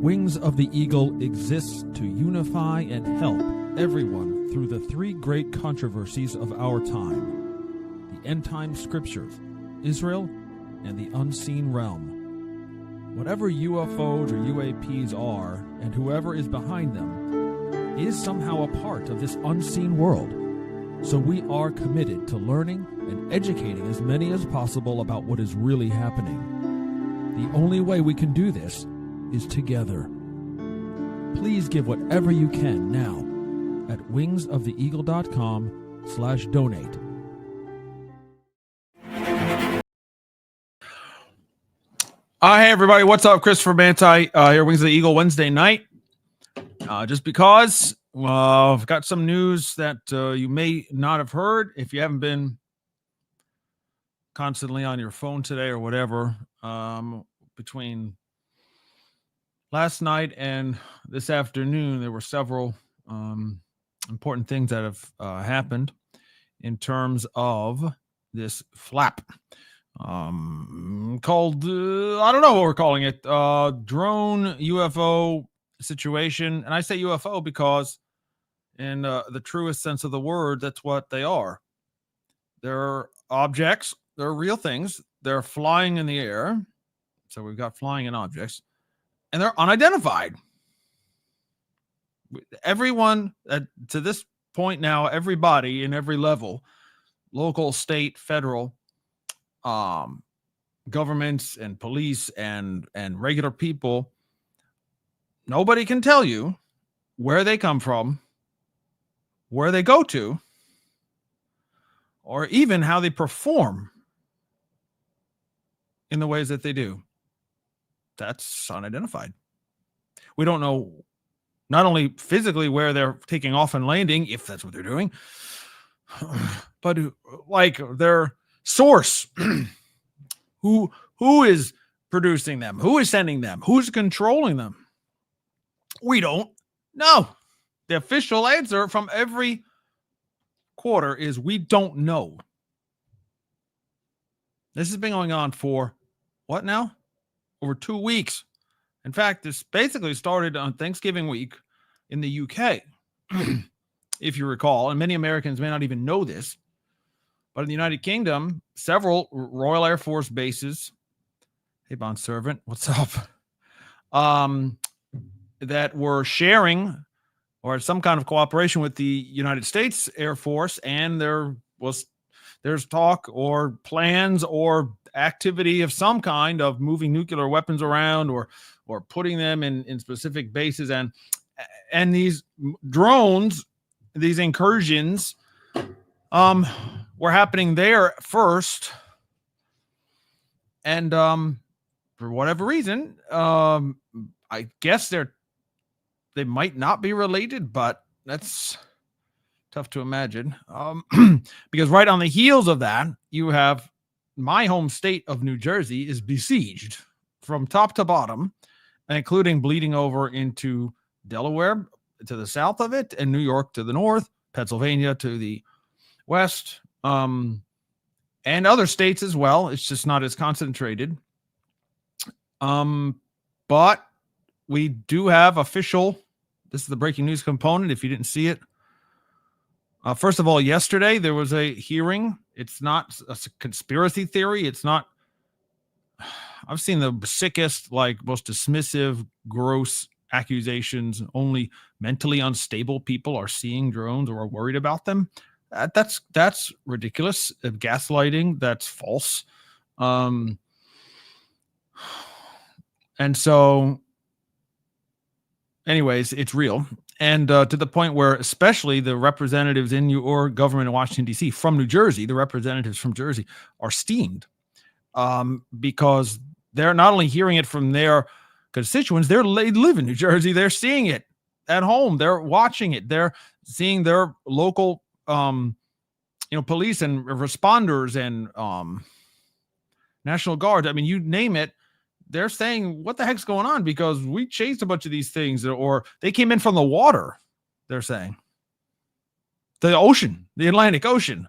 Wings of the Eagle exists to unify and help everyone through the three great controversies of our time: the end-time scriptures, Israel, and the unseen realm. Whatever UFOs or UAPs are, and whoever is behind them, is somehow a part of this unseen world. So we are committed to learning and educating as many as possible about what is really happening. The only way we can do this is together. Please give whatever you can now at wingsoftheeagle.com/donate. Hey everybody, what's up? Christopher Manti here, Wings of the Eagle, Wednesday night. Just because I've got some news that you may not have heard if you haven't been constantly on your phone today or whatever. Between last night and this afternoon, there were several important things that have happened in terms of this flap called, I don't know what we're calling it, drone UFO situation. And I say UFO because in the truest sense of the word, that's what they are. They're objects. They're real things. They're flying in the air. So we've got flying in objects. And they're unidentified. Everyone to this point now, everybody in every level, local, state, federal, governments and police and regular people, nobody can tell you where they come from, where they go to, or even how they perform in the ways that they do. That's unidentified. We don't know not only physically where they're taking off and landing, if that's what they're doing, but like their source. Who is producing them? Who is sending them? Who's controlling them? We don't know. The official answer from every quarter is we don't know. This has been going on for what now? Over 2 weeks. In fact, this basically started on Thanksgiving week in the UK, if you recall, and many Americans may not even know this, but in the United Kingdom, several Royal Air Force bases, hey, bond servant, what's up, that were sharing or some kind of cooperation with the United States Air Force, and there's talk or plans or activity of some kind of moving nuclear weapons around or putting them in specific bases, and these drones, these incursions were happening there first, and for whatever reason, I guess they might not be related, but that's tough to imagine, because right on the heels of that, you have my home state of New Jersey is besieged from top to bottom, including bleeding over into Delaware to the south of it, and New York to the north, Pennsylvania to the west, and other states as well. It's just not as concentrated. But we do have official, this is the breaking news component if you didn't see it. First of all, yesterday there was a hearing. It's not a conspiracy theory. It's not, I've seen the sickest, like most dismissive, gross accusations. Only mentally unstable people are seeing drones or are worried about them. That's ridiculous. Gaslighting. That's false. And so anyways, it's real. And to the point where especially the representatives in your government in Washington, D.C. from New Jersey, the representatives from Jersey are steamed because they're not only hearing it from their constituents, they live in New Jersey. They're seeing it at home. They're watching it. They're seeing their local, police and responders and National Guard. I mean, you name it. They're saying, what the heck's going on? Because we chased a bunch of these things, or they came in from the water, they're saying. The ocean, the Atlantic Ocean,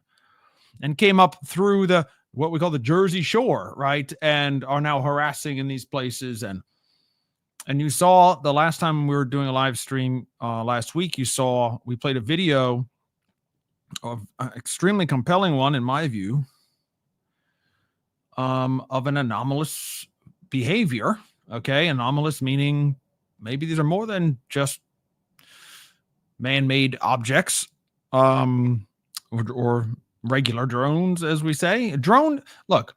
and came up through what we call the Jersey Shore, right? And are now harassing in these places. And And you saw the last time we were doing a live stream last week, you saw we played a video of an extremely compelling one, in my view, of an anomalous behavior. Okay, anomalous meaning maybe these are more than just man-made objects, or regular drones, as we say. A drone, look,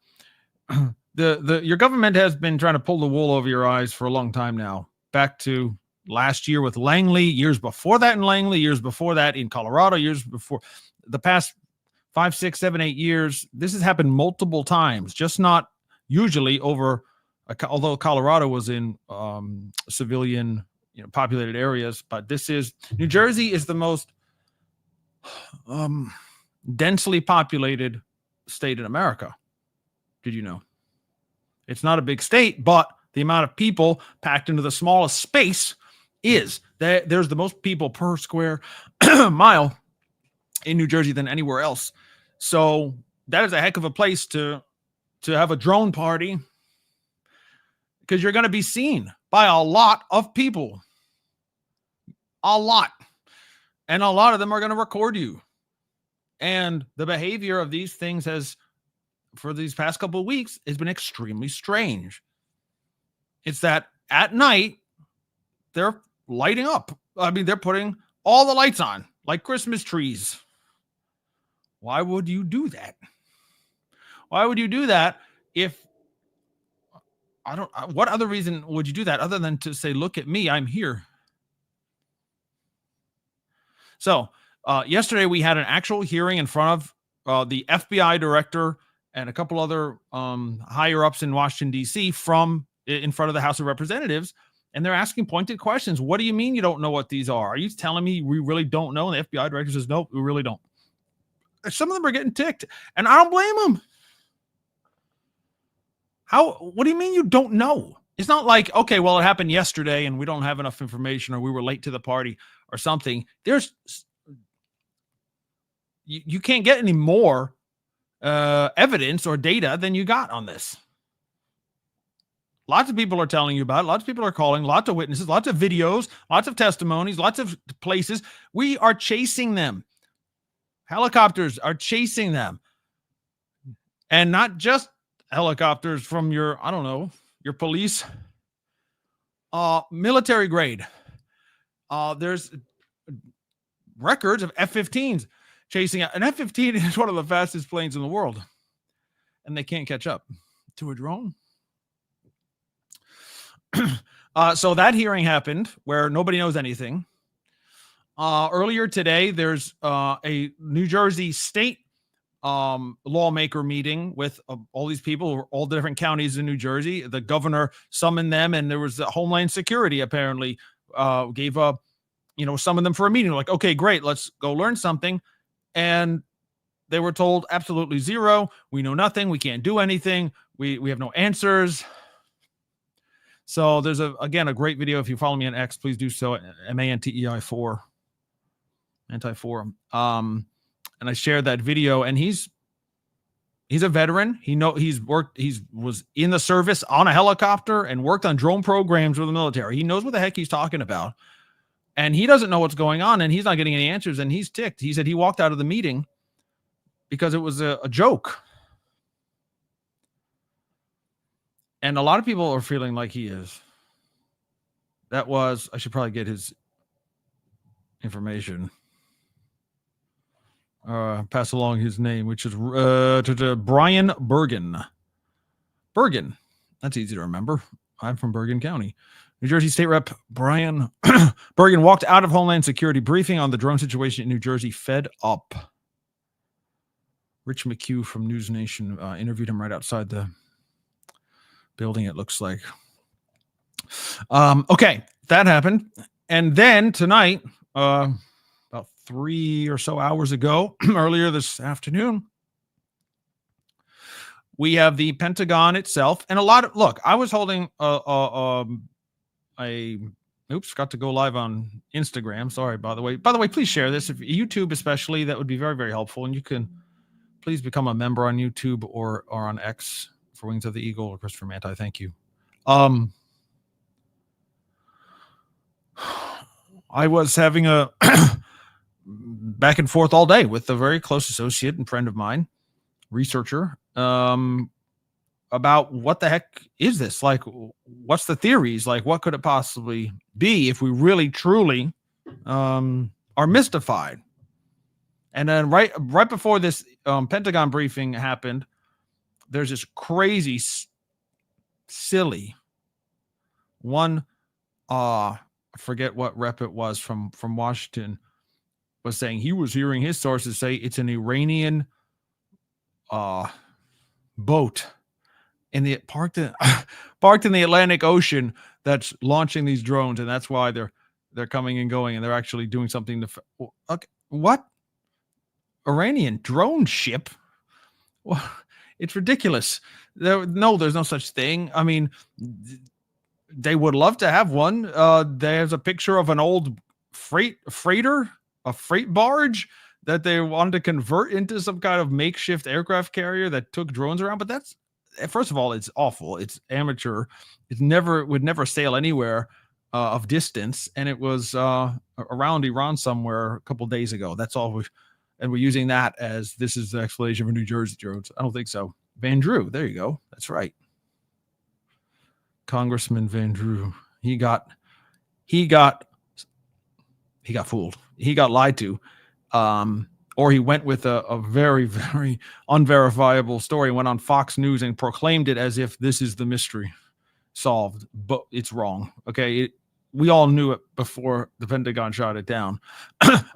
your government has been trying to pull the wool over your eyes for a long time now. Back to last year with Langley, years before that in Langley, years before that in Colorado, years before the past 5, 6, 7, 8 years. This has happened multiple times, just not usually over. Although Colorado was in civilian, populated areas, but this is New Jersey is the most densely populated state in America. Did you know? It's not a big state, but the amount of people packed into the smallest space is there's the most people per square mile in New Jersey than anywhere else. So that is a heck of a place to have a drone party, because you're going to be seen by a lot of people. A lot. And a lot of them are going to record you. And the behavior of these things for these past couple of weeks, has been extremely strange. It's that at night, they're lighting up. I mean, they're putting all the lights on like Christmas trees. Why would you do that? Why would you do that if what other reason would you do that other than to say, look at me, I'm here? So yesterday we had an actual hearing in front of the FBI director and a couple other higher ups in Washington, D.C. in front of the House of Representatives. And they're asking pointed questions. What do you mean you don't know what these are? Are you telling me we really don't know? And the FBI director says, no, we really don't. Some of them are getting ticked, and I don't blame them. What do you mean you don't know? It's not like, okay, well, it happened yesterday and we don't have enough information, or we were late to the party or something. You can't get any more evidence or data than you got on this. Lots of people are telling you about it. Lots of people are calling, lots of witnesses, lots of videos, lots of testimonies, lots of places. We are chasing them. Helicopters are chasing them. And not just helicopters from your police, military grade. There's records of F-15s chasing out. An F-15 is one of the fastest planes in the world, and they can't catch up to a drone. So that hearing happened where nobody knows anything. Earlier today, there's a New Jersey state lawmaker meeting with all these people, all the different counties in New Jersey. The governor summoned them, and there was the Homeland Security apparently summoned them for a meeting. Like, okay, great, let's go learn something. And they were told absolutely zero. We know nothing. We can't do anything. We have no answers. So there's a great video. If you follow me on X, please do so. MANTEI4, anti-forum. And I shared that video, and he's a veteran. He was in the service on a helicopter and worked on drone programs with the military. He knows what the heck he's talking about, and he doesn't know what's going on, and he's not getting any answers, and he's ticked. He said he walked out of the meeting because it was a joke. And a lot of people are feeling like he is. I should probably get his information. Pass along his name, which is Brian Bergen. Bergen. That's easy to remember. I'm from Bergen County. New Jersey State Rep Brian Bergen walked out of Homeland Security briefing on the drone situation in New Jersey, fed up. Rich McHugh from News Nation interviewed him right outside the building, it looks like. Okay, that happened. And then tonight, about 3 or so hours ago, earlier this afternoon, we have the Pentagon itself, and I was holding got to go live on Instagram. Sorry, by the way, please share this. If YouTube especially, that would be very, very helpful. And you can please become a member on YouTube or on X for Wings of the Eagle or Christopher Manti. Thank you. I was having a back and forth all day with a very close associate and friend of mine, researcher, about what the heck is this? Like, what's the theories? Like, what could it possibly be if we really, truly are mystified? And then right before this Pentagon briefing happened, there's this crazy, silly one. I forget what rep it was from Washington, was saying he was hearing his sources say it's an Iranian boat parked in the Atlantic Ocean that's launching these drones, and that's why they're coming and going, and they're actually doing something to. Okay, what? Iranian drone ship? Well, it's ridiculous. There's no such thing. I mean, they would love to have one. There's a picture of an old freighter, a freight barge that they wanted to convert into some kind of makeshift aircraft carrier that took drones around. But that's, first of all, it's awful. It's amateur. It would never sail anywhere of distance. And it was around Iran somewhere a couple days ago. That's all. And we're using that as this is the explanation for New Jersey drones. I don't think so. Van Drew. There you go. That's right. Congressman Van Drew. He got fooled. He got lied to. Or he went with a very, very unverifiable story, went on Fox News and proclaimed it as if this is the mystery solved, but it's wrong. Okay. We all knew it before the Pentagon shot it down.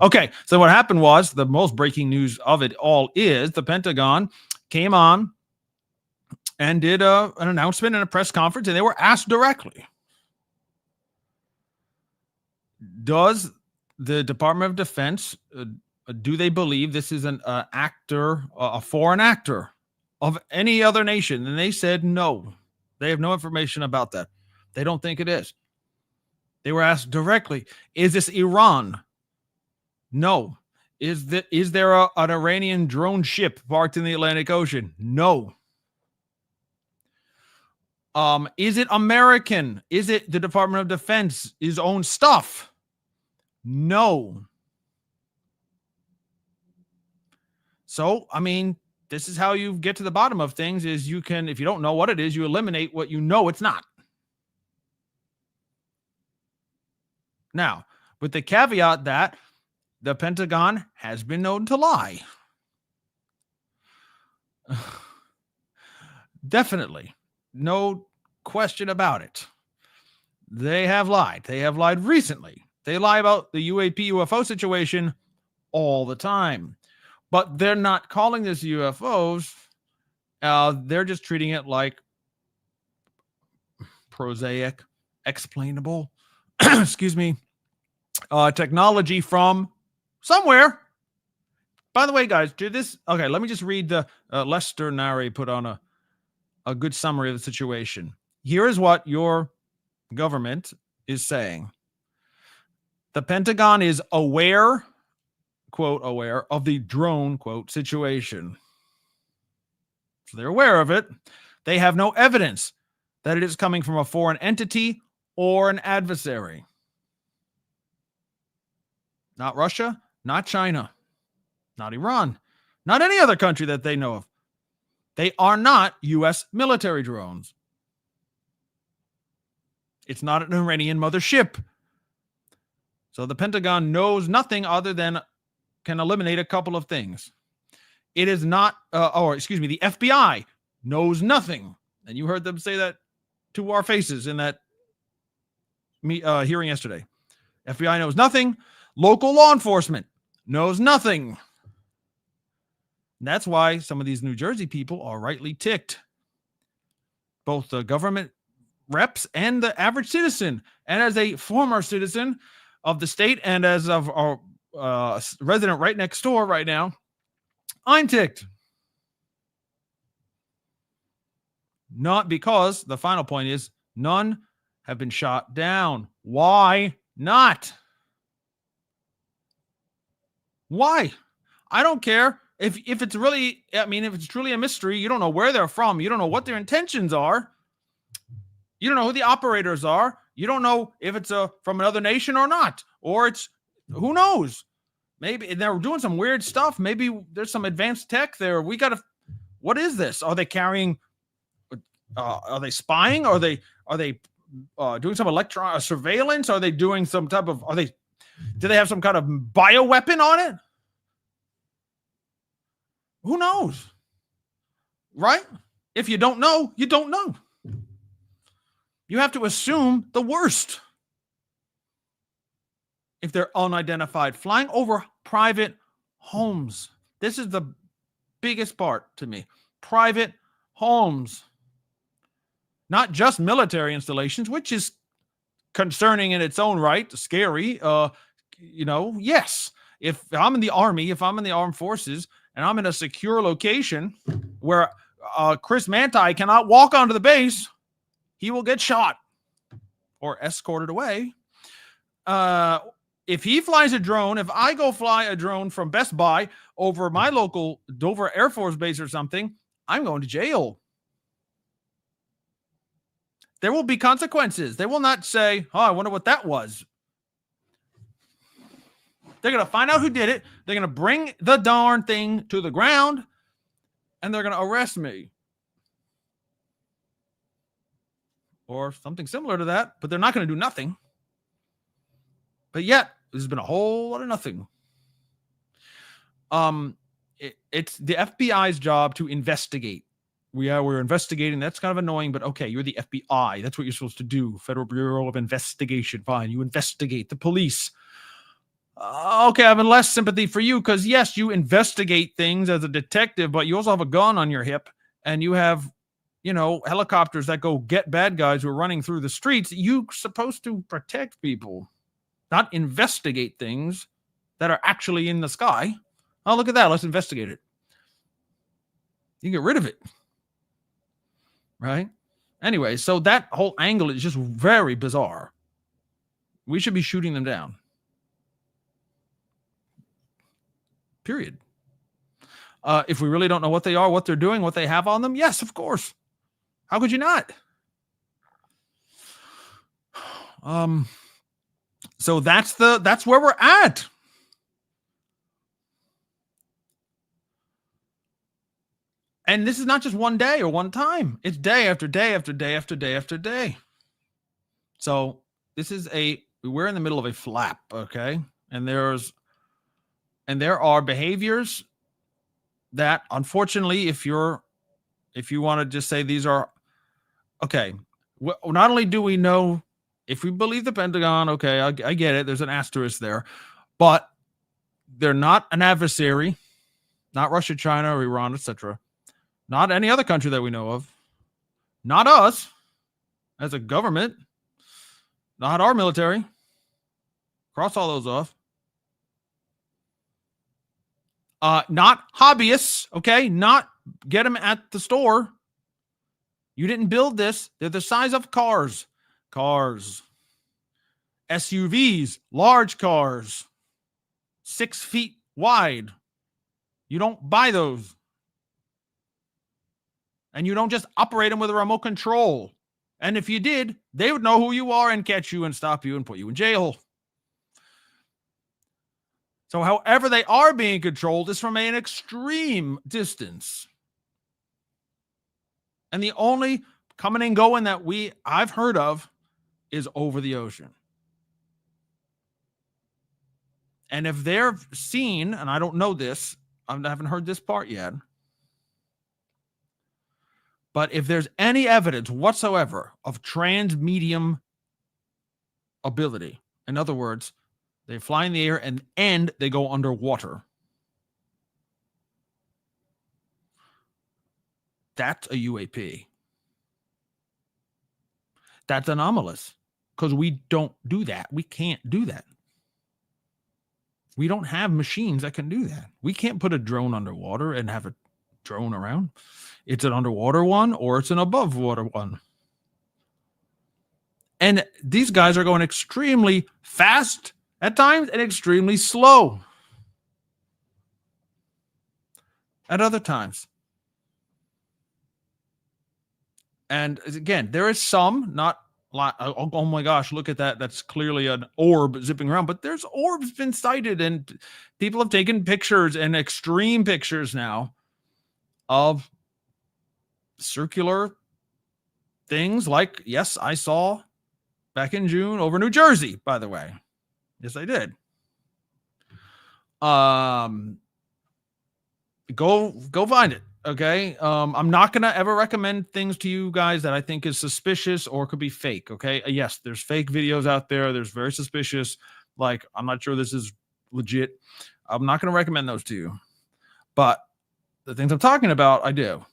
Okay. So what happened was, the most breaking news of it all is the Pentagon came on and did an announcement and a press conference, and they were asked directly, does the Department of Defense, do they believe this is an actor, a foreign actor of any other nation? And they said no. They have no information about that. They don't think it is. They were asked directly, is this Iran? No. Is there an Iranian drone ship parked in the Atlantic Ocean? No. Is it American? Is it the Department of Defense, his own stuff? No. So, I mean, this is how you get to the bottom of things, is you can, if you don't know what it is, you eliminate what you know it's not. Now, with the caveat that the Pentagon has been known to lie. Definitely. No question about it. They have lied. They have lied recently. They lie about the UFO situation all the time. But they're not calling this UFOs. They're just treating it like prosaic, explainable, excuse me, technology from somewhere. By the way, guys, okay, let me just read the Lester Nari put on a good summary of the situation. Here is what your government is saying. The Pentagon is aware, quote, aware of the drone, quote, situation. So they're aware of it. They have no evidence that it is coming from a foreign entity or an adversary. Not Russia, not China, not Iran, not any other country that they know of. They are not U.S. military drones. It's not an Iranian mothership. So the Pentagon knows nothing other than can eliminate a couple of things. It is not, the FBI knows nothing. And you heard them say that to our faces in that hearing yesterday. FBI knows nothing. Local law enforcement knows nothing. And that's why some of these New Jersey people are rightly ticked. Both the government reps and the average citizen. And as a former citizen of the state and as of our resident right next door right now, I'm ticked. Not because the final point is none have been shot down. Why not? Why? I don't care. If it's really, if it's truly a mystery, you don't know where they're from. You don't know what their intentions are. You don't know who the operators are. You don't know if it's from another nation or not, or it's, who knows? Maybe they're doing some weird stuff. Maybe there's some advanced tech there. What is this? Are they carrying, are they spying? Are they doing some electron surveillance? Are they doing some type of, do they have some kind of bioweapon on it? Who knows? Right? If you don't know, you don't know. You have to assume the worst. If they're unidentified, flying over private homes. This is the biggest part to me. Private homes. Not just military installations, which is concerning in its own right, scary. Yes. If I'm in the Army, if I'm in the armed forces, and I'm in a secure location where Chris Manti cannot walk onto the base, he will get shot or escorted away. If he flies a drone, if I go fly a drone from Best Buy over my local Dover Air Force Base or something, I'm going to jail. There will be consequences. They will not say, oh, I wonder what that was. They're going to find out who did it. They're going to bring the darn thing to the ground, and they're going to arrest me. Or something similar to that, but they're not going to do nothing. But yet, there's been a whole lot of nothing. It's the FBI's job to investigate. We're investigating. That's kind of annoying, but okay, you're the FBI. That's what you're supposed to do. Federal Bureau of Investigation. Fine, you investigate. The police. Okay, I have less sympathy for you because, yes, you investigate things as a detective, but you also have a gun on your hip, and you have, helicopters that go get bad guys who are running through the streets. You're supposed to protect people, not investigate things that are actually in the sky. Oh, look at that. Let's investigate it. You get rid of it. Right? Anyway, so that whole angle is just very bizarre. We should be shooting them down. Period. If we really don't know what they are, what they're doing, what they have on them, yes, of course. How could you not? So that's where we're at. And this is not just one day or one time. It's day after day after day after day after day. So we're in the middle of a flap, okay? And there are behaviors that, unfortunately, if you want to just say these are, okay, not only do we know, if we believe the Pentagon, okay, I get it, there's an asterisk there, but they're not an adversary, not Russia, China, or Iran, etc. Not any other country that we know of. Not us as a government. Not our military. Cross all those off. Not hobbyists, okay? Not get them at the store. You didn't build this. They're the size of cars. Cars. SUVs, large cars. 6 feet wide. You don't buy those. And you don't just operate them with a remote control. And if you did, they would know who you are and catch you and stop you and put you in jail. So however they are being controlled is from an extreme distance. And the only coming and going that I've heard of is over the ocean. And if they're seen, and I don't know this, I haven't heard this part yet, but if there's any evidence whatsoever of transmedium ability, in other words, they fly in the air and they go underwater, that's a UAP. That's anomalous because we don't do that. We can't do that. We don't have machines that can do that. We can't put a drone underwater and have a drone around. It's an underwater one or it's an above water one. And these guys are going extremely fast at times and extremely slow at other times. And again, there is some, not Oh my gosh, look at that. That's clearly an orb zipping around, but there's orbs been sighted, and people have taken pictures, and extreme pictures now, of circular things like, yes, I saw back in June over New Jersey, by the way. Yes, I did. Go find it. Okay. I'm not going to ever recommend things to you guys that I think is suspicious or could be fake. Okay. Yes, there's fake videos out there. There's very suspicious. Like, I'm not sure this is legit. I'm not going to recommend those to you. But the things I'm talking about, I do.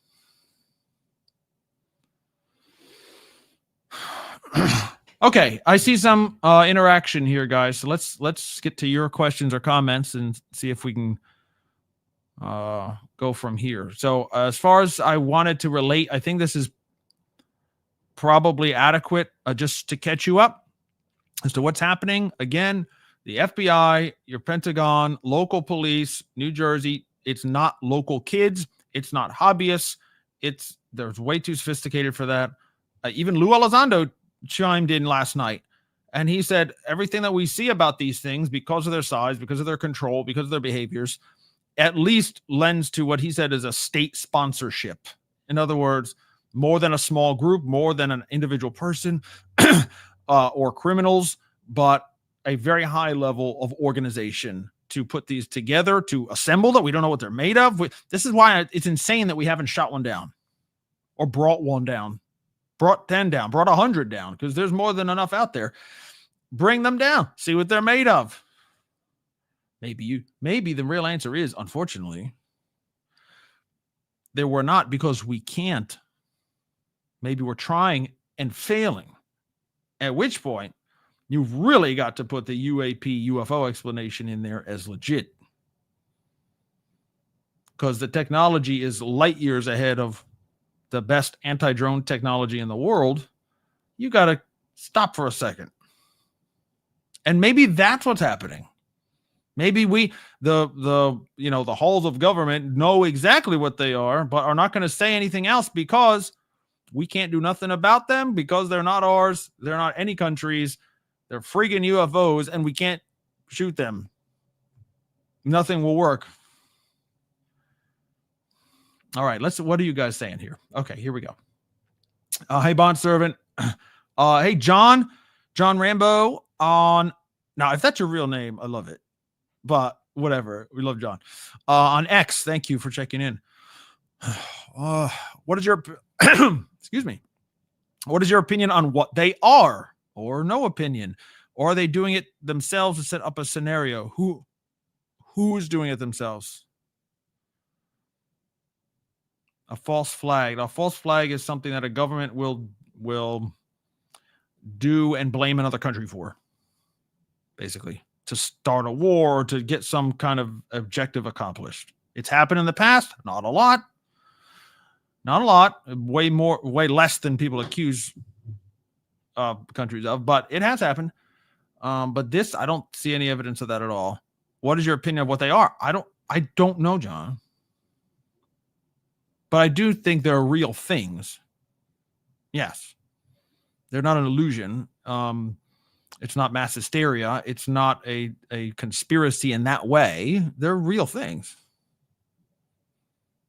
Okay, I see some interaction here, guys. So let's get to your questions or comments and see if we can go from here. So as far as I wanted to relate, I think this is probably adequate just to catch you up as to what's happening. Again, the FBI, your Pentagon, local police, New Jersey. It's not local kids. It's not hobbyists. There's way too sophisticated for that. Even Lou Elizondo chimed in last night, and he said everything that we see about these things, because of their size, because of their control, because of their behaviors, at least lends to what he said is a state sponsorship. In other words, more than a small group, more than an individual person or criminals, but a very high level of organization to put these together, to assemble that. We don't know what they're made of. This is why it's insane that we haven't shot one down or brought one down. Brought 10 down, brought 100 down, because there's more than enough out there. Bring them down. See what they're made of. Maybe the real answer is, unfortunately, there were not, because we can't. Maybe we're trying and failing. At which point, you've really got to put the UAP, UFO explanation in there as legit. Because the technology is light years ahead of the best anti-drone technology in the world. You got to stop for a second. And maybe that's what's happening. Maybe the halls of government know exactly what they are, but are not going to say anything else because we can't do nothing about them, because they're not ours. They're not any country's. They're freaking UFOs, and we can't shoot them. Nothing will work. All right, what are you guys saying here? Okay, here we go. Hey, Bond Servant. Hey, John Rambo on. Now, if that's your real name, I love it. But whatever, we love John. On X, thank you for checking in. What is your excuse me? What is your opinion on what they are, or no opinion? Or are they doing it themselves to set up a scenario? Who is doing it themselves? A false flag. A false flag is something that a government will do and blame another country for, basically, to start a war or to get some kind of objective accomplished. It's happened in the past. Not a lot. Way less than people accuse countries of, but it has happened. But this, I don't see any evidence of that at all. What is your opinion of what they are? I don't know, John. But I do think they're real things. Yes. They're not an illusion. It's not mass hysteria. It's not a conspiracy in that way. They're real things.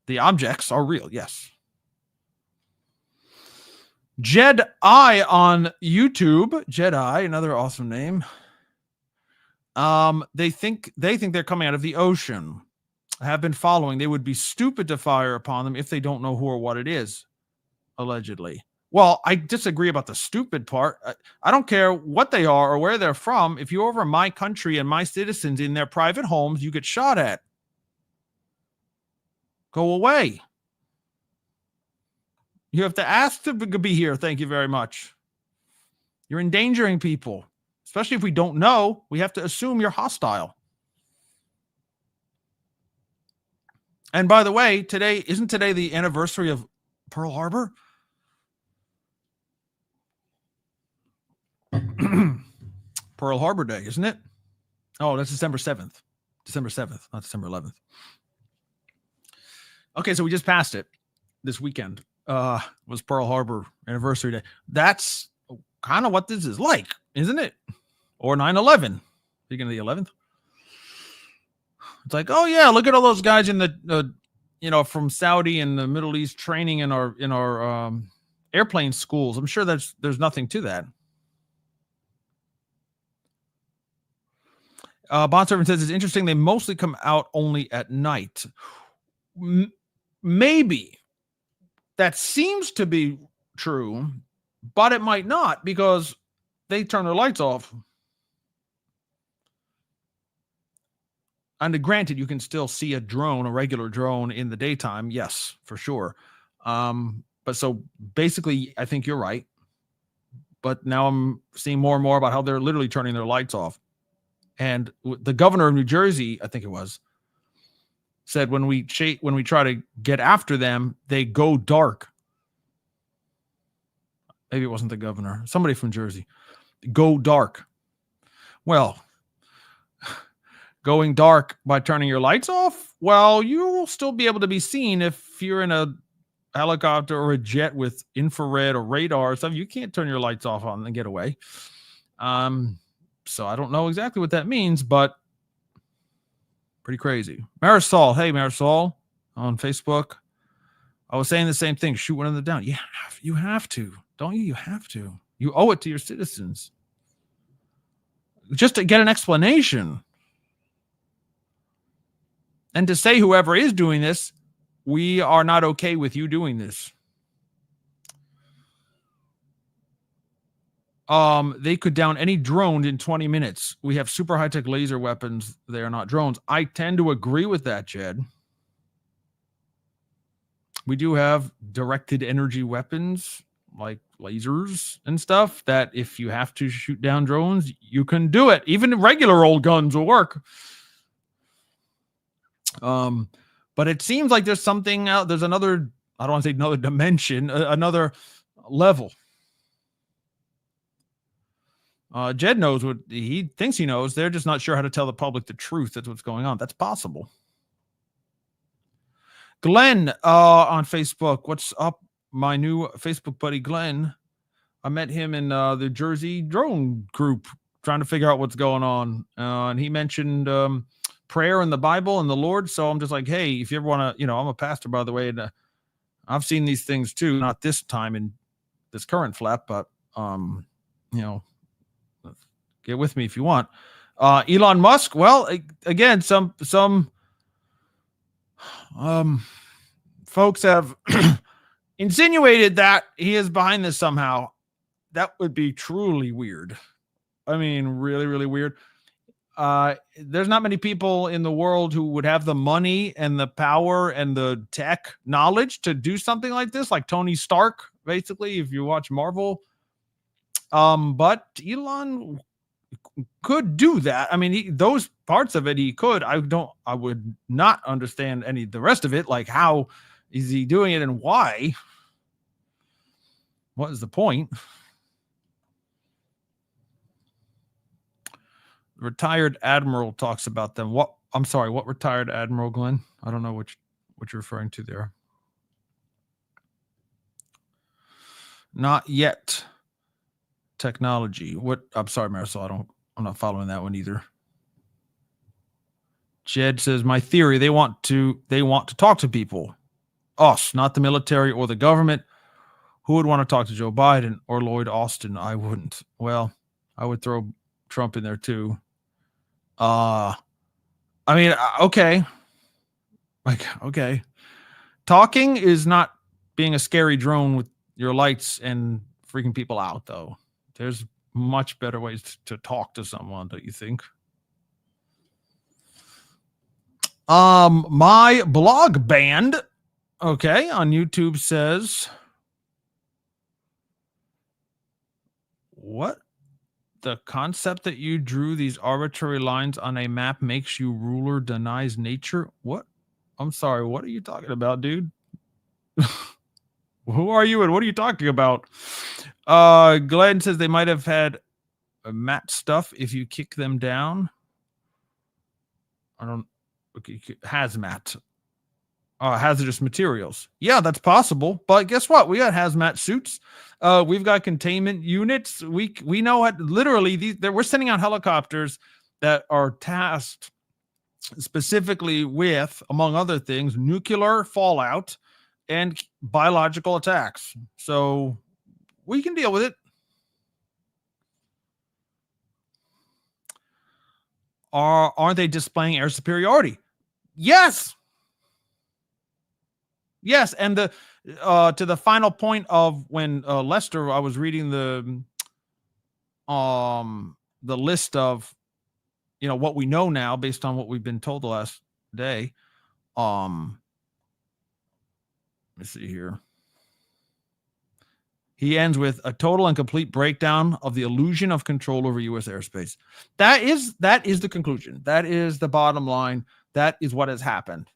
The objects are real, yes. Jedi on YouTube. Jedi, another awesome name. They think they're coming out of the ocean. I have been following. They would be stupid to fire upon them if they don't know who or what it is, allegedly. Well, I disagree about the stupid part. I don't care what they are or where they're from. If you're over my country and my citizens in their private homes, you get shot at. Go away. You have to ask to be here. Thank you very much. You're endangering people, especially if we don't know. We have to assume you're hostile. And by the way, isn't today the anniversary of Pearl Harbor? Pearl Harbor Day, isn't it? Oh, that's December 7th. December 7th, not December 11th. Okay, so we just passed it. This weekend was Pearl Harbor Anniversary Day. That's kind of what this is like, isn't it? Or 9/11. Speaking of the 11th. It's like, oh yeah, look at all those guys in the from Saudi and the Middle East training in our airplane schools. I'm sure there's nothing to that. Bond Servant says it's interesting. They mostly come out only at night. Maybe that seems to be true, but it might not because they turn their lights off. And granted, you can still see a regular drone in the daytime. Yes, for sure. But so basically, I think you're right. But now I'm seeing more and more about how they're literally turning their lights off. And the governor of New Jersey, I think it was, said when we try to get after them, they go dark. Maybe it wasn't the governor. Somebody from Jersey. Go dark. Well, going dark by turning your lights off, well, you will still be able to be seen if you're in a helicopter or a jet with infrared or radar or stuff. You can't turn your lights off on and get away. So I don't know exactly what that means, but pretty crazy. Marisol, hey Marisol on Facebook. I was saying the same thing. Shoot one of them down. Yeah, you have to, don't you? You have to. You owe it to your citizens. Just to get an explanation. And to say whoever is doing this, we are not okay with you doing this. They could down any drone in 20 minutes. We have super high-tech laser weapons. They are not drones. I tend to agree with that, Jed. We do have directed energy weapons like lasers and stuff that if you have to shoot down drones, you can do it. Even regular old guns will work. But it seems like there's something out. There's another, I don't want to say another dimension, another level. Jed knows what he thinks he knows. They're just not sure how to tell the public the truth. That's what's going on. That's possible. Glenn on Facebook. What's up, my new Facebook buddy, Glenn? I met him in the Jersey drone group trying to figure out what's going on. And he mentioned prayer in the Bible and the Lord. So I'm just like, hey, if you ever want to, I'm a pastor, by the way, and I've seen these things too. Not this time in this current flap, but, get with me if you want. Elon Musk. Well, again, some folks have insinuated that he is behind this somehow. That would be truly weird. I mean, really, really weird. There's not many people in the world who would have the money and the power and the tech knowledge to do something like this, like Tony Stark, basically, if you watch Marvel. But Elon could do that. I mean, those parts of it he could. I would not understand the rest of it. Like, how is he doing it and why? What is the point? Retired admiral talks about them. What retired admiral, Glenn? I don't know what you're referring to there. Not yet. Technology. What? I'm sorry, Marisol. I'm not following that one either. Jed says, my theory, they want to talk to people. Us, not the military or the government. Who would want to talk to Joe Biden or Lloyd Austin? I wouldn't. Well, I would throw Trump in there too. I mean, okay. Okay. Talking is not being a scary drone with your lights and freaking people out, though. There's much better ways to talk to someone, don't you think? My blog band, okay, on YouTube says, what? The concept that you drew these arbitrary lines on a map makes you ruler, denies nature? What? I'm sorry, what are you talking about, dude? Who are you and what are you talking about? Glenn says they might have had mat stuff if you kick them down. Okay, hazmat. hazardous materials. Yeah, that's possible. But guess what? We got hazmat suits. We've got containment units. We know what literally we're sending out helicopters that are tasked specifically with, among other things, nuclear fallout and biological attacks. So we can deal with it. Aren't they displaying air superiority? Yes. Yes, and the to the final point of when Lester, I was reading the list of what we know now based on what we've been told the last day. Let me see here. He ends with a total and complete breakdown of the illusion of control over U.S. airspace. That is the conclusion. That is the bottom line. That is what has happened.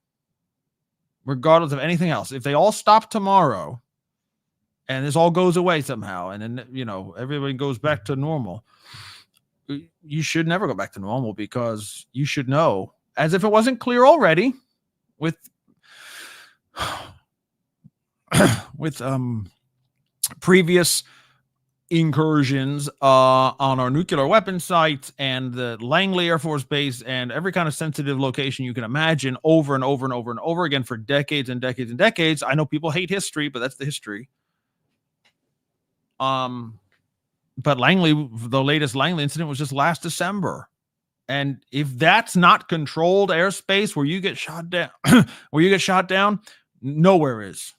Regardless of anything else, if they all stop tomorrow and this all goes away somehow, and then everybody goes back to normal, you should never go back to normal, because you should know, as if it wasn't clear already, with previous incursions on our nuclear weapon sites and the Langley Air Force Base and every kind of sensitive location you can imagine, over and over and over and over again for decades and decades and decades. I know people hate history, but that's the history. But the latest Langley incident was just last December. And if that's not controlled airspace where you get shot down, nowhere is.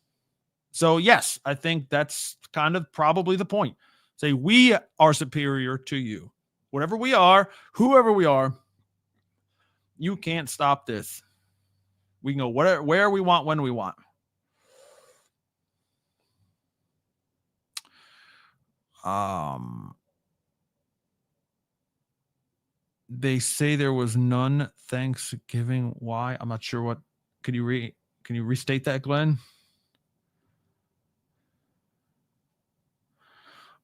So yes, I think that's kind of probably the point. Say we are superior to you. Whatever we are, whoever we are, you can't stop this. We can go where we want, when we want. They say there was none Thanksgiving. Why? I'm not sure what. Can you restate that, Glenn?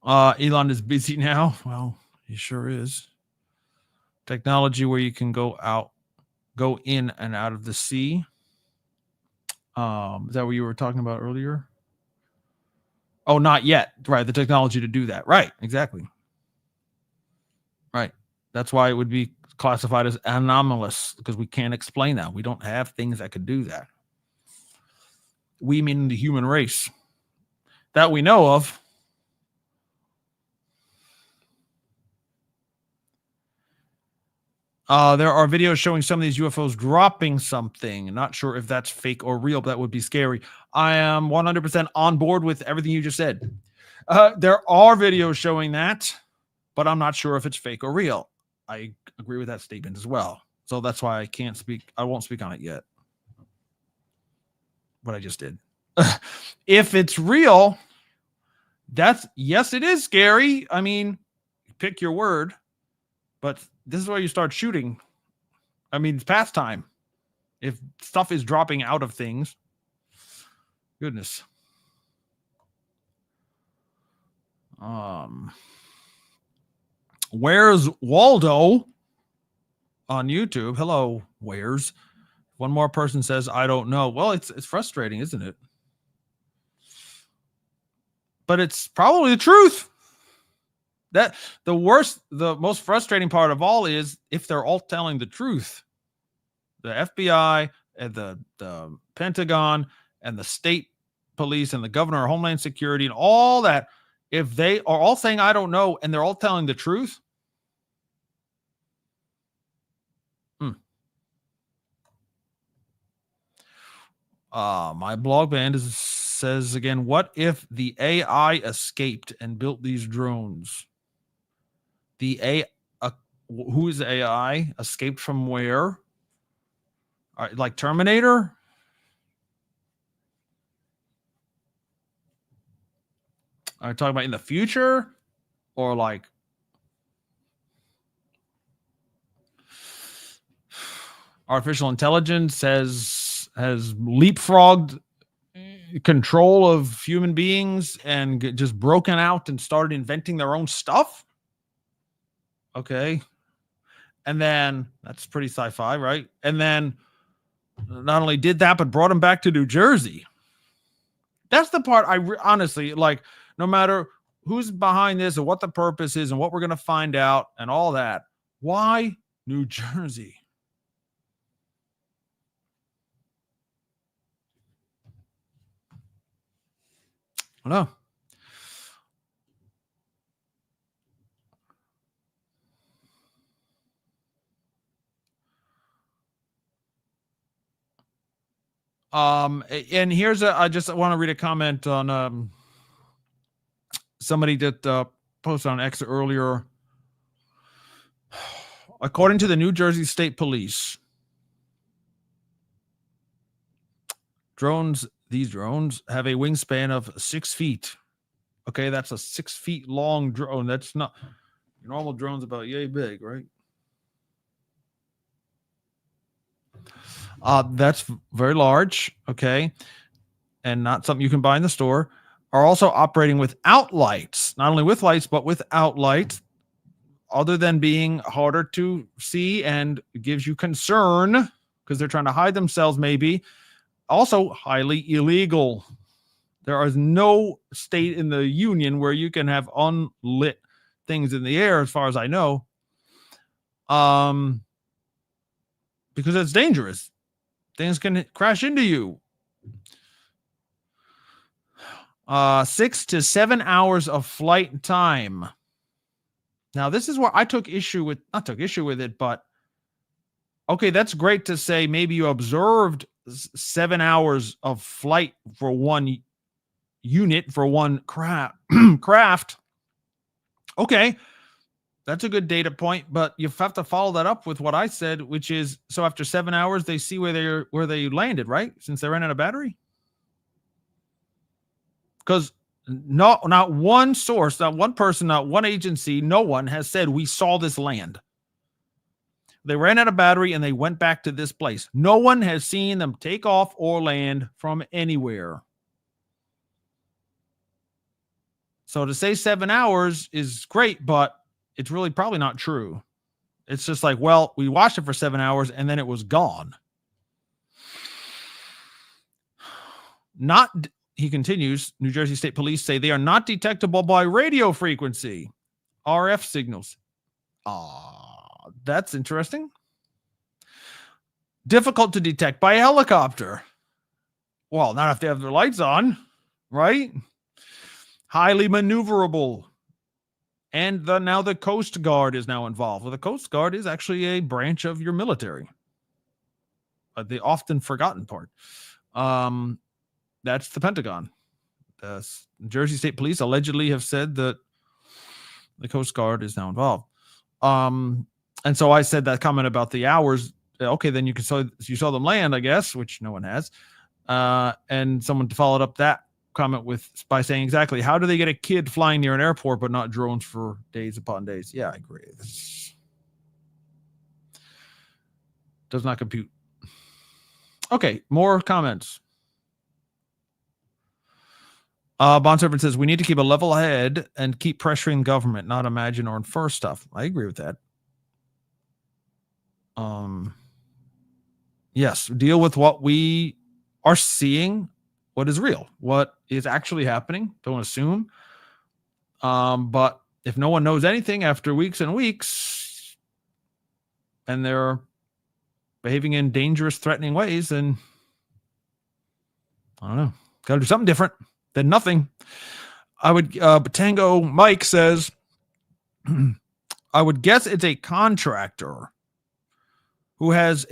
Elon is busy now. Well, he sure is. Technology where you can go in and out of the sea. Is that what you were talking about earlier? Oh, not yet. Right. The technology to do that. Right. Exactly. Right. That's why it would be classified as anomalous, because we can't explain that. We don't have things that could do that. We mean the human race that we know of. There are videos showing some of these UFOs dropping something. Not sure if that's fake or real, but that would be scary. I am 100% on board with everything you just said. There are videos showing that, but I'm not sure if it's fake or real. I agree with that statement as well. So that's why I can't speak. I won't speak on it yet. What I just did. If it's real, yes, it is scary. I mean, pick your word, but this is where you start shooting. I mean, it's past time. If stuff is dropping out of things, goodness. Where's Waldo on YouTube? Hello, where's? One more person says, I don't know. Well, it's frustrating, isn't it? But it's probably the truth. That the most frustrating part of all is if they're all telling the truth. The FBI and the Pentagon and the state police and the governor of Homeland Security and all that, if they are all saying, I don't know, and they're all telling the truth. My blog band says again, what if the AI escaped and built these drones? The AI, who is the AI? Escaped from where? Like Terminator? Are you talking about in the future? Or like artificial intelligence has leapfrogged control of human beings and just broken out and started inventing their own stuff? Okay. And then that's pretty sci-fi, right? And then not only did that, but brought him back to New Jersey. That's the part honestly, like, no matter who's behind this and what the purpose is and what we're going to find out and all that, why New Jersey? I don't know. And here's I just want to read a comment on somebody that posted on X earlier. According to the New Jersey State Police, these drones have a wingspan of 6 feet. Okay, that's a 6 feet long drone. That's not your normal drone's about yay big, right? That's very large, okay, and not something you can buy in the store. Are also operating without lights, not only with lights, but without lights, other than being harder to see and gives you concern because they're trying to hide themselves, maybe. Also, highly illegal. There is no state in the union where you can have unlit things in the air, as far as I know, because it's dangerous. Things can crash into you. 6 to 7 hours of flight time. Now, this is where I not took issue with it, but okay, that's great to say. Maybe you observed 7 hours of flight for one unit, for one craft. Okay, that's a good data point, but you have to follow that up with what I said, which is, so after 7 hours, they see where they landed, right? Since they ran out of battery. Because not one source, not one person, not one agency, no one has said we saw this land. They ran out of battery and they went back to this place. No one has seen them take off or land from anywhere. So to say 7 hours is great, but it's really probably not true. It's just like, well, we watched it for 7 hours and then it was gone. He continues, New Jersey State Police say they are not detectable by radio frequency, RF signals. That's interesting. Difficult to detect by helicopter. Well, not if they have their lights on, right? Highly maneuverable. And now the Coast Guard is now involved. Well, the Coast Guard is actually a branch of your military. The often forgotten part. That's the Pentagon. The Jersey State Police allegedly have said that the Coast Guard is now involved. And so I said that comment about the hours. Okay, then you saw them land, I guess, which no one has. And someone followed up that comment by saying exactly, how do they get a kid flying near an airport but not drones for days upon days? Yeah, I agree. This does not compute. Okay, more comments. Bond Servant says we need to keep a level head and keep pressuring government, not imagine or infer stuff. I agree with that. Yes, deal with what we are seeing, what is real, what is actually happening. Don't assume. But if no one knows anything after weeks and weeks, and they're behaving in dangerous, threatening ways, then I don't know. Got to do something different than nothing. I would. Tango Mike says, I would guess it's a contractor who has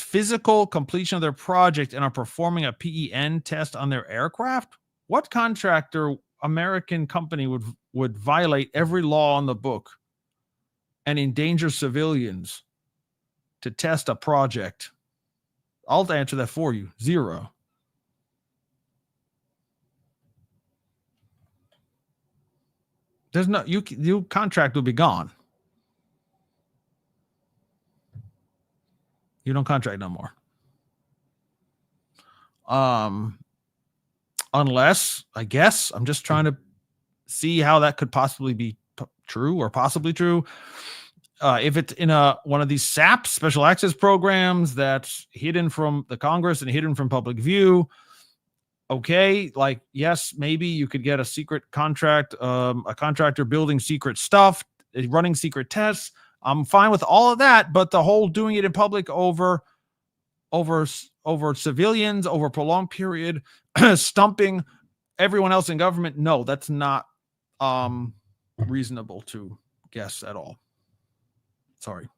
physical completion of their project and are performing a PEN test on their aircraft. What contractor, American company, would violate every law on the book and endanger civilians to test a project? I'll answer that for you. Zero. There's no, you contract will be gone. You don't contract no more. Unless, I guess, I'm just trying to see how that could possibly be true or possibly true. if it's in one of these SAP special access programs that's hidden from the Congress and hidden from public view, okay, like, yes, maybe you could get a secret contract, a contractor building secret stuff, running secret tests. I'm fine with all of that, but the whole doing it in public over civilians over a prolonged period, stumping everyone else in government, no, that's not reasonable to guess at all. Sorry.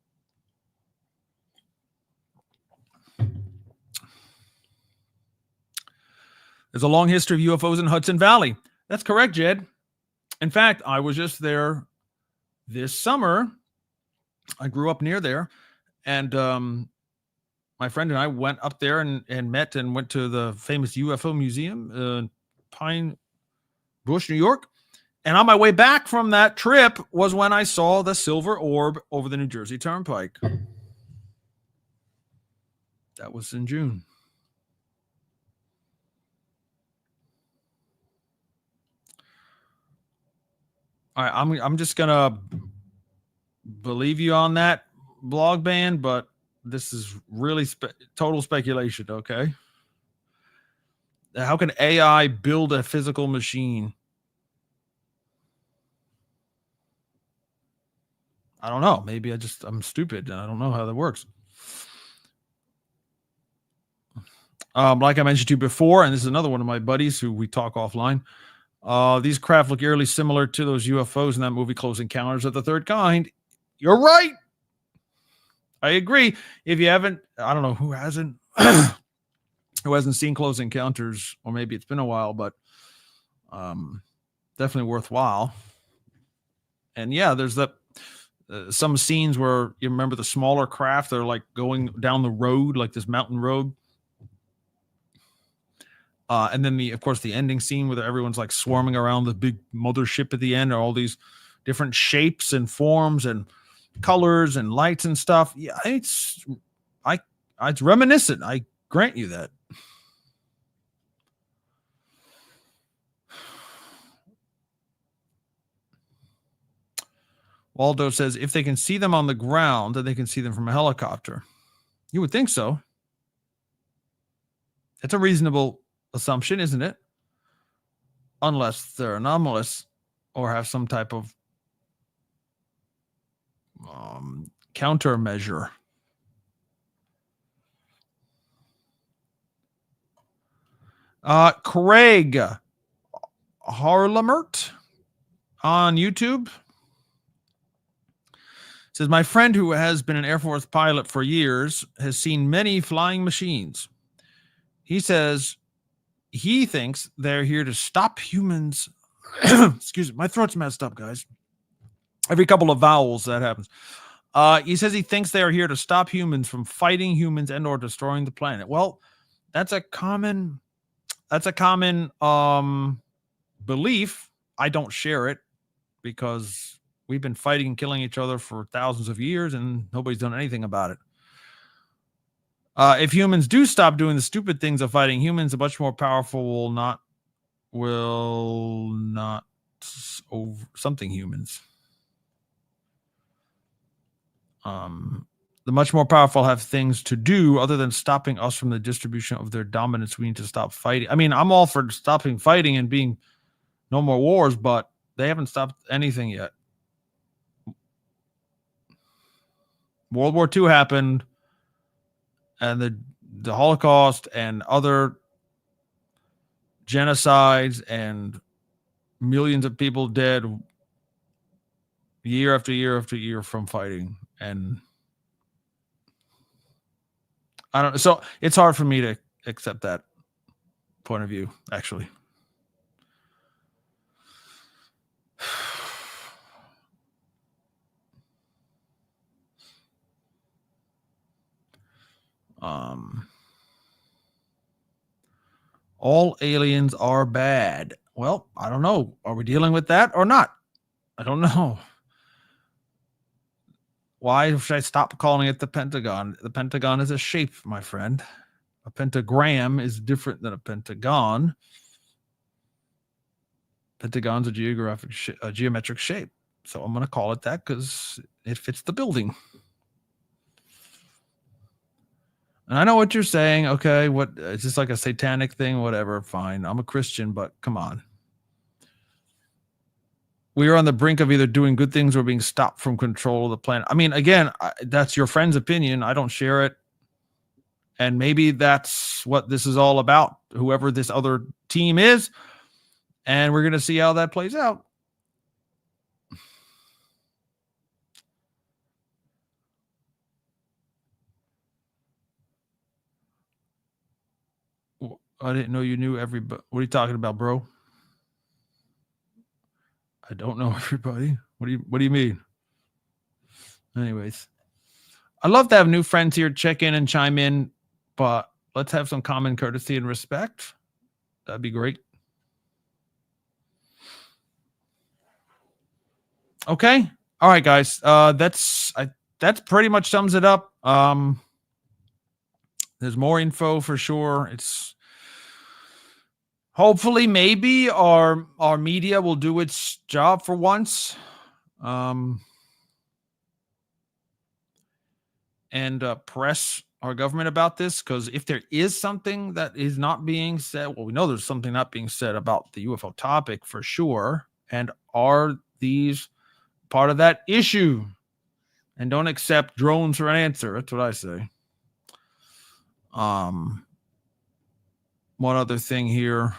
There's a long history of UFOs in Hudson Valley. That's correct, Jed. In fact, I was just there this summer. I grew up near there, and my friend and I went up there and met and went to the famous UFO museum in Pine Bush, New York. And on my way back from that trip was when I saw the silver orb over the New Jersey Turnpike. That was in June. All right, I'm just gonna believe you on that, blog ban, but this is really total speculation. Okay, how can AI build a physical machine? I don't know. Maybe I'm stupid and I don't know how that works. Like I mentioned to you before, and this is another one of my buddies who we talk offline. These craft look eerily similar to those UFOs in that movie Close Encounters of the Third Kind. You're right. I agree. If you haven't, I don't know who hasn't seen Close Encounters, or maybe it's been a while, but definitely worthwhile. And yeah, there's some scenes where you remember the smaller craft, they're like going down the road, like this mountain road. And then of course, the ending scene where everyone's like swarming around the big mothership at the end, are all these different shapes and forms and colors and lights and stuff. Yeah, it's reminiscent. I grant you that. Waldo says, if they can see them on the ground, then they can see them from a helicopter. You would think so. It's a reasonable assumption, isn't it? Unless they're anomalous or have some type of countermeasure. Craig Harlemert on YouTube says, my friend who has been an Air Force pilot for years has seen many flying machines. He says he thinks they're here to stop humans. Excuse me, my throat's messed up, guys. Every couple of vowels that happens. He says he thinks they are here to stop humans from fighting humans and or destroying the planet. Well, that's a common belief. I don't share it because we've been fighting and killing each other for thousands of years and nobody's done anything about it. If humans do stop doing the stupid things of fighting humans, the much more powerful will not over something humans. The much more powerful have things to do other than stopping us from the distribution of their dominance. We need to stop fighting. I mean, I'm all for stopping fighting and being no more wars, but they haven't stopped anything yet. World War II happened, and the Holocaust and other genocides and millions of people dead year after year after year from fighting. And I don't, so it's hard for me to accept that point of view, actually. All aliens are bad. Well, I don't know. Are we dealing with that or not? I don't know. Why should I stop calling it the Pentagon? The Pentagon is a shape, my friend. A pentagram is different than a pentagon. Pentagon's a geometric shape. So I'm going to call it that because it fits the building. And I know what you're saying. Okay, what is this, like a satanic thing? Whatever, fine. I'm a Christian, but come on. We are on the brink of either doing good things or being stopped from control of the planet. I mean, again, that's your friend's opinion. I don't share it. And maybe that's what this is all about, whoever this other team is. And we're going to see how that plays out. I didn't know you knew everybody. What are you talking about, bro? I don't know everybody. What do you mean? Anyways, I love to have new friends here check in and chime in, but let's have some common courtesy and respect. That'd be great. Okay. All right, guys. That's pretty much sums it up. There's more info for sure. It's hopefully maybe our media will do its job for once. And press our government about this, because if there is something that is not being said, well, we know there's something not being said about the UFO topic for sure. And are these part of that issue? And don't accept drones for an answer. That's what I say. One other thing here.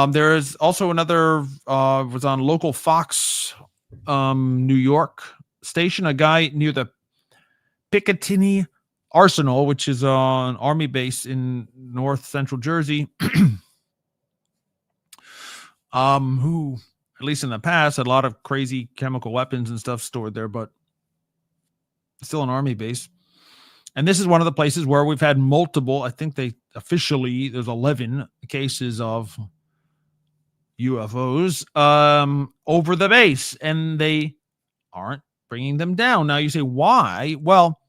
There is also another, was on local Fox, New York station, a guy near the Picatinny Arsenal, which is an army base in north central Jersey, who, at least in the past, had a lot of crazy chemical weapons and stuff stored there, but still an army base. And this is one of the places where we've had multiple, I think there's 11 cases of UFOs over the base, and they aren't bringing them down. Now you say, why? Well,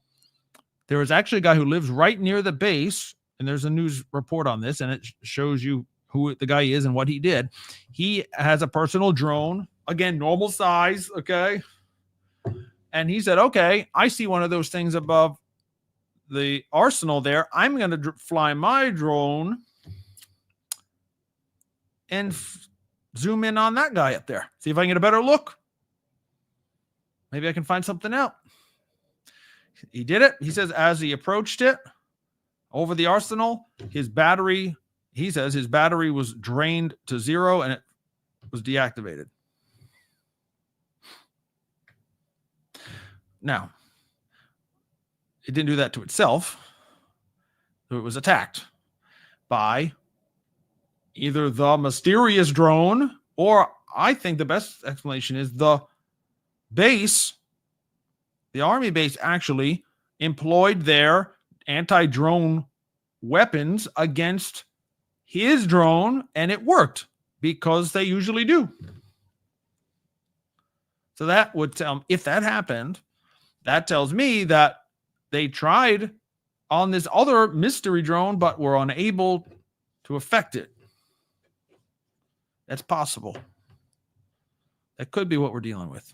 there is actually a guy who lives right near the base, and there's a news report on this, and it shows you who the guy is and what he did. He has a personal drone, again, normal size, okay? And he said, okay, I see one of those things above the arsenal there. I'm going to fly my drone and zoom in on that guy up there. See if I can get a better look. Maybe I can find something out. He did it. He says as he approached it over the arsenal, his battery was drained to zero and it was deactivated. Now, it didn't do that to itself. It was attacked by either the mysterious drone, or I think the best explanation is the base. The army base actually employed their anti-drone weapons against his drone, and it worked because they usually do. So that would tell, if that happened, that tells me that they tried on this other mystery drone, but were unable to affect it. That's possible. That could be what we're dealing with.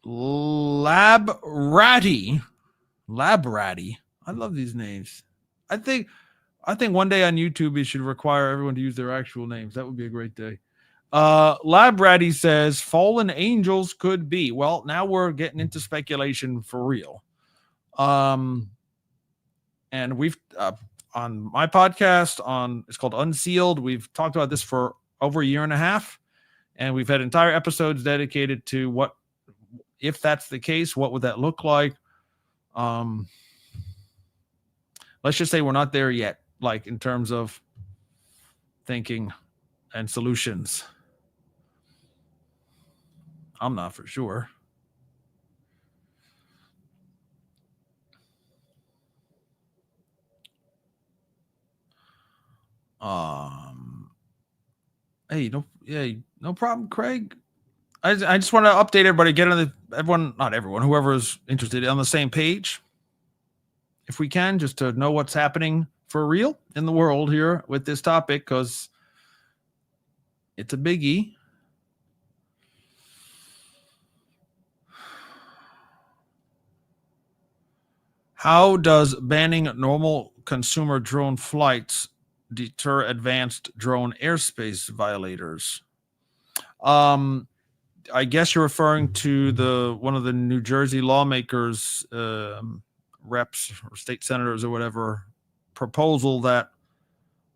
Lab Ratty. I love these names. I think one day on YouTube we should require everyone to use their actual names. That would be a great day. Lab Ratty says fallen angels could be. Well, now we're getting into speculation for real. And we've on my podcast it's called Unsealed. We've talked about this for over a year and a half, and we've had entire episodes dedicated to what, if that's the case, what would that look like? Let's just say we're not there yet, like in terms of thinking and solutions. I'm not for sure. Hey, no problem, Craig. I just want to update everybody, not everyone, whoever is interested, on the same page. if we can, just to know what's happening for real in the world here with this topic, because it's a biggie. How does banning normal consumer drone flights deter advanced drone airspace violators? I guess you're referring to one of the New Jersey lawmakers, reps or state senators or whatever, proposal that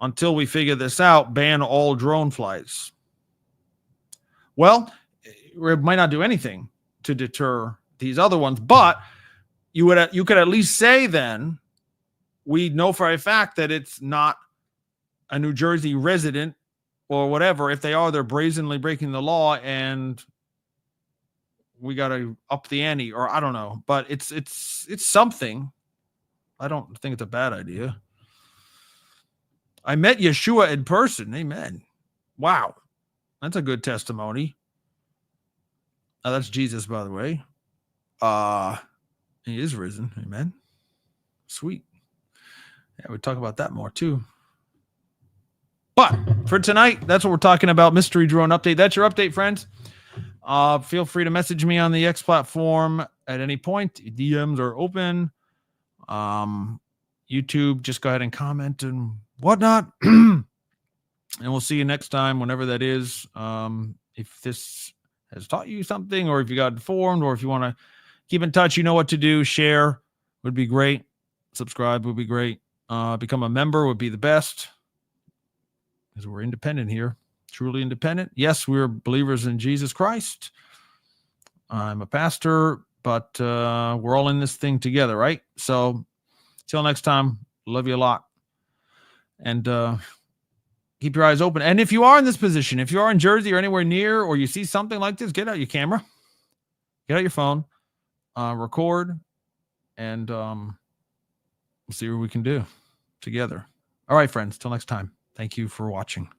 until we figure this out, ban all drone flights. Well, it might not do anything to deter these other ones, but you could at least say then we know for a fact that it's not a New Jersey resident or whatever. If they are, they're brazenly breaking the law, and we got to up the ante, or I don't know, but it's something. I don't think it's a bad idea. I met Yeshua in person. Amen. Wow. That's a good testimony. That's Jesus, by the way. He is risen. Amen. Sweet. Yeah, we talk about that more too. But for tonight, that's what we're talking about. Mystery drone update. That's your update, friends. Feel free to message me on the X platform at any point. DMs are open. YouTube, just go ahead and comment and whatnot. And we'll see you next time, whenever that is. If this has taught you something, or if you got informed, or if you want to keep in touch, you know what to do. Share would be great. Subscribe would be great. Become a member would be the best, because we're independent here, truly independent. Yes, we're believers in Jesus Christ. I'm a pastor, but we're all in this thing together, right? So till next time, love you a lot. And keep your eyes open. And if you are in this position, if you are in Jersey or anywhere near, or you see something like this, get out your camera, get out your phone, record, and we'll see what we can do together. All right, friends, till next time. Thank you for watching.